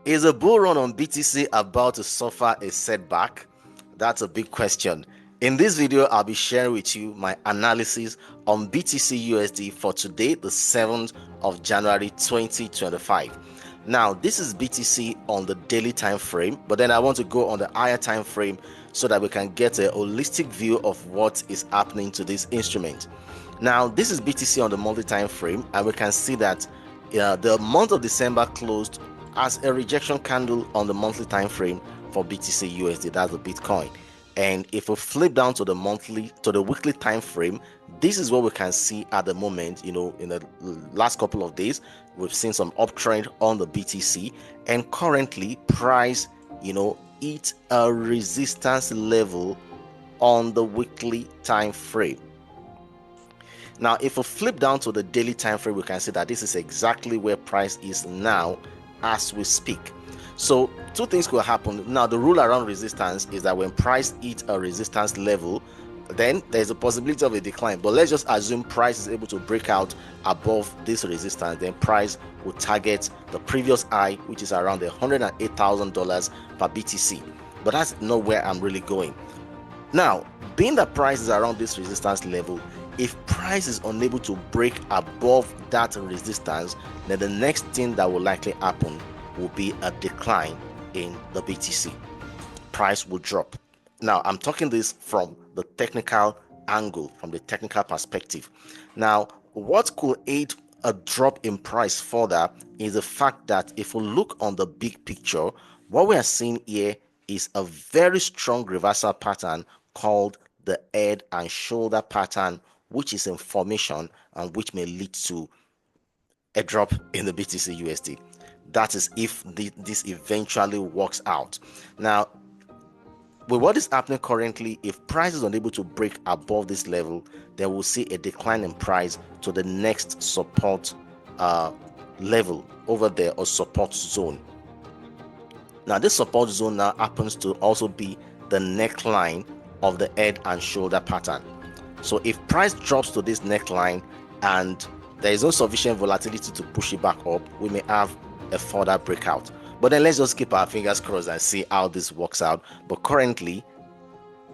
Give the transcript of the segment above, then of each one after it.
Is a bull run on BTC about to suffer a setback? That's a big question. In this video, I'll be sharing with you my analysis on BTCUSD for today, the 7th of January 2025. Now, this is BTC on the daily time frame, but then I want to go on the higher time frame so that we can get a holistic view of what is happening to this instrument. Now, this is BTC on the monthly time frame, and we can see that the month of December closed as a rejection candle on the monthly time frame for BTC USD, that's the Bitcoin. And if we flip down to the weekly time frame, this is what we can see at the moment. In the last couple of days, we've seen some uptrend on the BTC, and currently price hit a resistance level on the weekly time frame. Now, if we flip down to the daily time frame, we can see that this is exactly where price is now as we speak. So two things could happen. Now, the rule around resistance is that when price hits a resistance level, then there's a possibility of a decline. But let's just assume price is able to break out above this resistance, then price will target the previous high, which is around the $108,000 per BTC. But that's not where I'm really going. Now, being that price is around this resistance level, if price is unable to break above that resistance, then the next thing that will likely happen will be a decline in the BTC. Price will drop. Now, I'm talking this from the technical angle, from the technical perspective. Now, what could aid a drop in price further is the fact that if we look on the big picture, what we are seeing here is a very strong reversal pattern called the head and shoulder pattern, which is in formation and which may lead to a drop in the BTC USD. That is if this eventually works out. Now, with what is happening currently, if price is unable to break above this level, then we'll see a decline in price to the next support level over there, or support zone. Now, this support zone now happens to also be the neckline of the head and shoulder pattern. So if price drops to this neckline and there is no sufficient volatility to push it back up, we may have a further breakout. But then let's just keep our fingers crossed and see how this works out. But currently,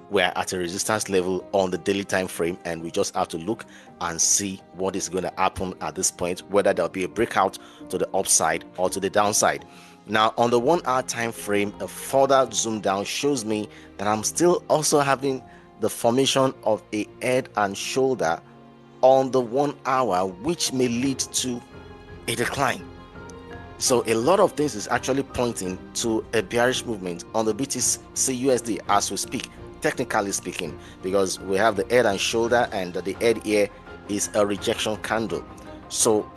we're at a resistance level on the daily time frame, and we just have to look and see what is going to happen at this point, whether there'll be a breakout to the upside or to the downside. Now, on the 1 hour time frame, a further zoom down shows me that I'm still also having the formation of a head and shoulder on the 1 hour, which may lead to a decline. So a lot of things is actually pointing to a bearish movement on the BTCUSD as we speak, technically speaking, because we have the head and shoulder, and the head here is a rejection candle. So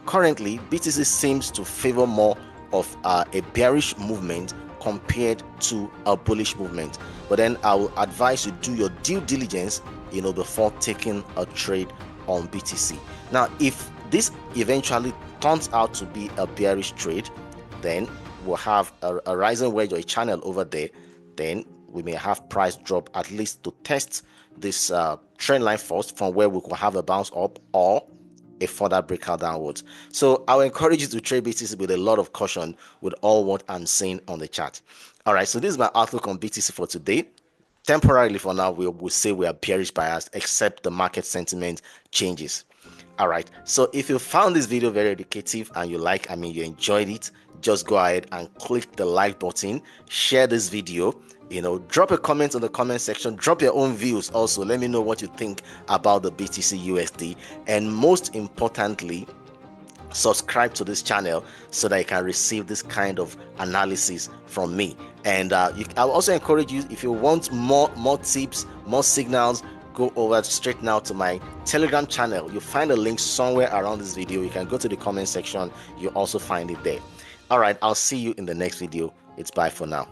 currently BTC seems to favor more of a bearish movement compared to a bullish movement. But then I will advise you do your due diligence before taking a trade on BTC. Now, if this eventually turns out to be a bearish trade, then we'll have a rising wedge or a channel over there. Then we may have price drop at least to test this trend line first, from where we could have a bounce up or a further breakout downwards. So I will encourage you to trade BTC with a lot of caution with all what I'm saying on the chart. All right, so this is my outlook on BTC for today. Temporarily for now, we'll say we are bearish biased, except the market sentiment changes. All right, so if you found this video very educative and you enjoyed it, just go ahead and click the like button, share this video, drop a comment on the comment section, drop your own views also. Let me know what you think about the BTC USD, and most importantly, subscribe to this channel so that you can receive this kind of analysis from me. And I'll also encourage you, if you want more tips, more signals, go over straight now to my Telegram channel. You'll find a link somewhere around this video. You can go to the comment section, you'll also find it there. All right, I'll see you in the next video. It's bye for now.